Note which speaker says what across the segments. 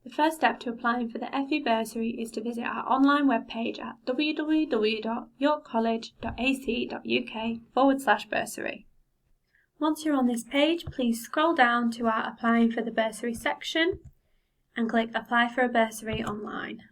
Speaker 1: The first step to applying for the FE bursary is to visit our online webpage at www.yorkcollege.ac.uk/bursary. Once you're on this page, please scroll down to our Applying for the Bursary section and click Apply for a Bursary online.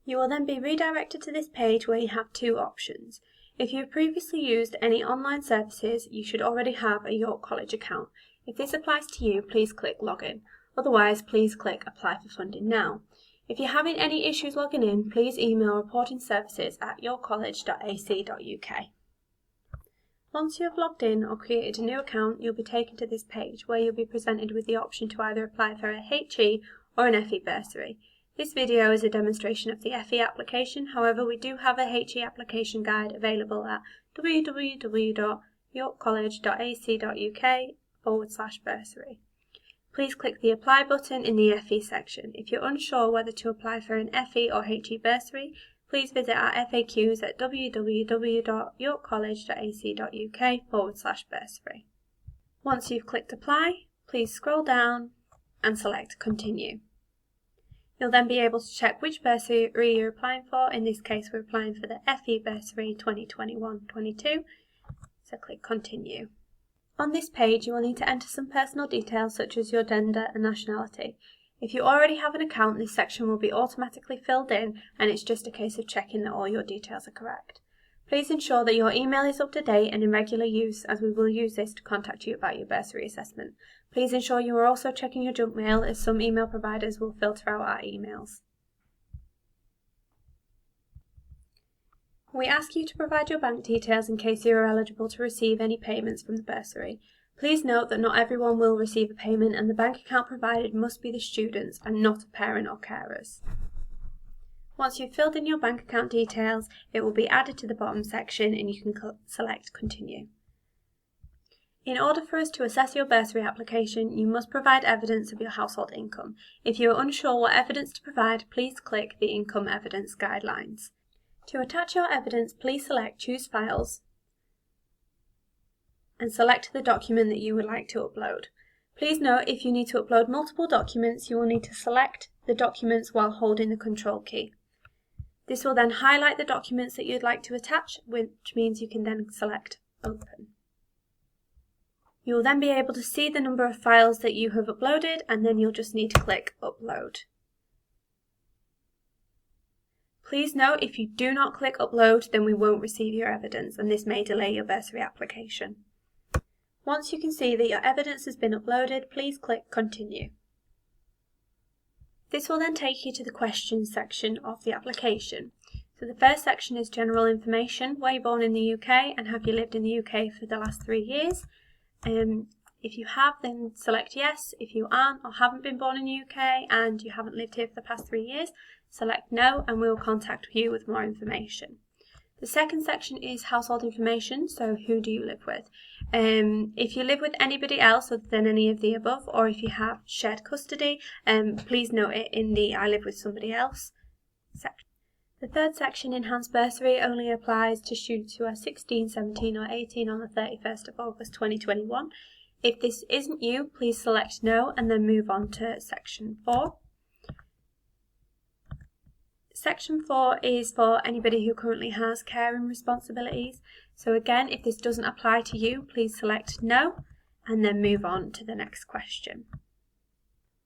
Speaker 1: You will then be redirected to this page where you have two options. If you've previously used any online services, you should already have a York College account. If this applies to you, please click Login. Otherwise, please click Apply for Funding now. If you're having any issues logging in, please email reporting services at yorkcollege.ac.uk. Once you have logged in or created a new account, you'll be taken to this page where you'll be presented with the option to either apply for a HE or an FE bursary. This video is a demonstration of the FE application, however we do have a HE application guide available at www.yorkcollege.ac.uk/bursary. Please click the Apply button in the FE section. If you're unsure whether to apply for an FE or HE bursary, please visit our FAQs at www.yorkcollege.ac.uk/bursary. Once you've clicked Apply, please scroll down and select Continue. You'll then be able to check which bursary you're applying for. In this case, we're applying for the FE bursary 2021-22, so click Continue. On this page, you will need to enter some personal details such as your gender and nationality. If you already have an account, this section will be automatically filled in and it's just a case of checking that all your details are correct. Please ensure that your email is up to date and in regular use, as we will use this to contact you about your bursary assessment. Please ensure you are also checking your junk mail, as some email providers will filter out our emails. We ask you to provide your bank details in case you are eligible to receive any payments from the bursary. Please note that not everyone will receive a payment and the bank account provided must be the student's and not a parent or carer's. Once you've filled in your bank account details, it will be added to the bottom section and you can select Continue. In order for us to assess your bursary application, you must provide evidence of your household income. If you are unsure what evidence to provide, please click the Income Evidence Guidelines. To attach your evidence, please select Choose Files and select the document that you would like to upload. Please note, if you need to upload multiple documents, you will need to select the documents while holding the Control key. This will then highlight the documents that you'd like to attach, which means you can then select Open. You will then be able to see the number of files that you have uploaded, and then you'll just need to click Upload. Please note, if you do not click Upload, then we won't receive your evidence and this may delay your bursary application. Once you can see that your evidence has been uploaded, please click Continue. This will then take you to the questions section of the application. So the first section is general information. Were you born in the UK and have you lived in the UK for the last 3 years? If you have, then select yes. If you aren't or haven't been born in the UK and you haven't lived here for the past 3 years, select no and we will contact you with more information. The second section is household information, so who do you live with? If you live with anybody else other than any of the above, or if you have shared custody, please note it in the I live with somebody else section. The third section, Enhanced Bursary, only applies to students who are 16, 17 or 18 on the 31st of August 2021. If this isn't you, please select no and then move on to Section 4. Section 4 is for anybody who currently has caring responsibilities. So again, if this doesn't apply to you, please select no and then move on to the next question.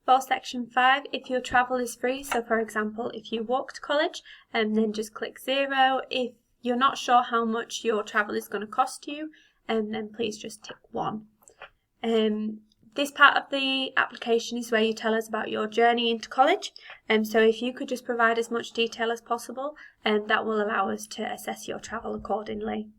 Speaker 1: For Section 5, if your travel is free, so for example, if you walk to college, then just click 0. If you're not sure how much your travel is going to cost you, then please just tick 1. This part of the application is where you tell us about your journey into college, so if you could just provide as much detail as possible, that will allow us to assess your travel accordingly.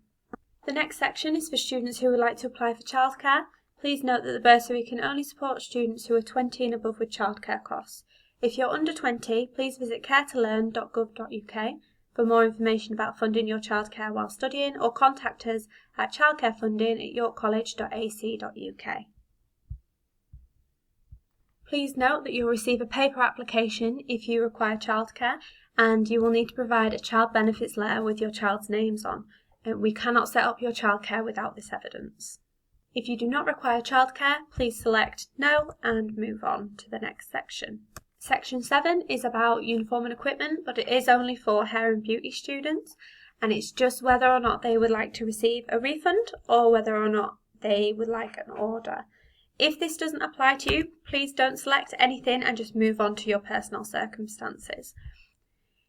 Speaker 1: The next section is for students who would like to apply for childcare. Please note that the bursary can only support students who are 20 and above with childcare costs. If you're under 20, please visit caretolearn.gov.uk for more information about funding your childcare while studying, or contact us at childcarefunding@yorkcollege.ac.uk. Please note that you'll receive a paper application if you require childcare, and you will need to provide a child benefits letter with your child's names on. We cannot set up your childcare without this evidence. If you do not require childcare, please select no and move on to the next section. Section 7 is about uniform and equipment, but it is only for hair and beauty students, and it's just whether or not they would like to receive a refund or whether or not they would like an order. If this doesn't apply to you, please don't select anything and just move on to your personal circumstances.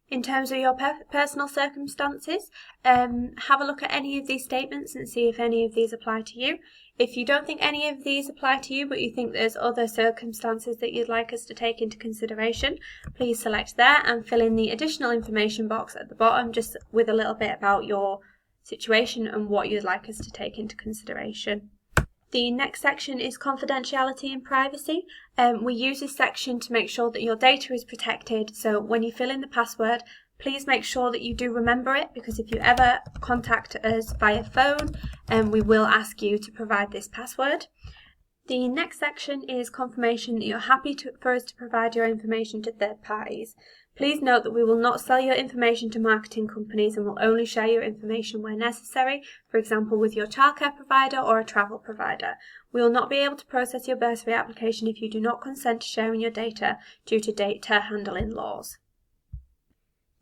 Speaker 1: In terms of your personal circumstances, have a look at any of these statements and see if any of these apply to you. If you don't think any of these apply to you, but you think there's other circumstances that you'd like us to take into consideration, please select there and fill in the additional information box at the bottom, just with a little bit about your situation and what you'd like us to take into consideration. The next section is confidentiality and privacy. We use this section to make sure that your data is protected, so when you fill in the password, please make sure that you do remember it, because if you ever contact us via phone, we will ask you to provide this password. The next section is confirmation that you're happy for us to provide your information to third parties. Please note that we will not sell your information to marketing companies and will only share your information where necessary, for example with your childcare provider or a travel provider. We will not be able to process your bursary application if you do not consent to sharing your data due to data handling laws.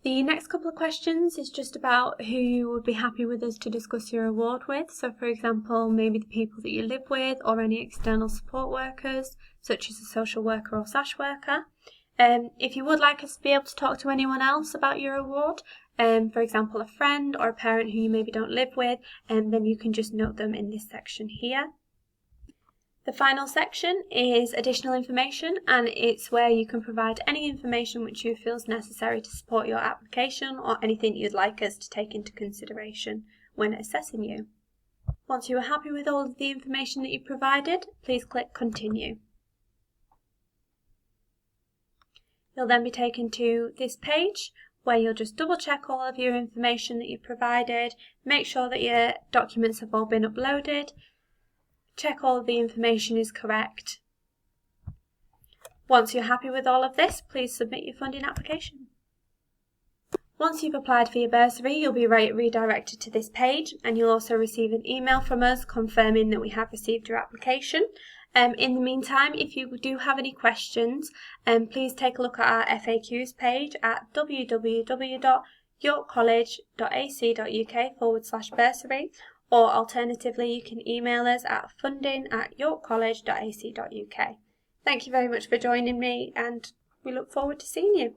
Speaker 1: The next couple of questions is just about who you would be happy with us to discuss your award with. So for example, maybe the people that you live with or any external support workers, such as a social worker or SASH worker. If you would like us to be able to talk to anyone else about your award, for example a friend or a parent who you maybe don't live with, then you can just note them in this section here. The final section is additional information, and it's where you can provide any information which you feel is necessary to support your application or anything you'd like us to take into consideration when assessing you. Once you are happy with all of the information that you've provided, please click Continue. You'll then be taken to this page where you'll just double check all of your information that you've provided, make sure that your documents have all been uploaded, check all of the information is correct. Once you're happy with all of this, please submit your funding application. Once you've applied for your bursary, you'll be redirected to this page, and you'll also receive an email from us confirming that we have received your application. In the meantime, if you do have any questions, please take a look at our FAQs page at www.yorkcollege.ac.uk/bursary, or alternatively you can email us at funding@yorkcollege.ac.uk. Thank you very much for joining me, and we look forward to seeing you.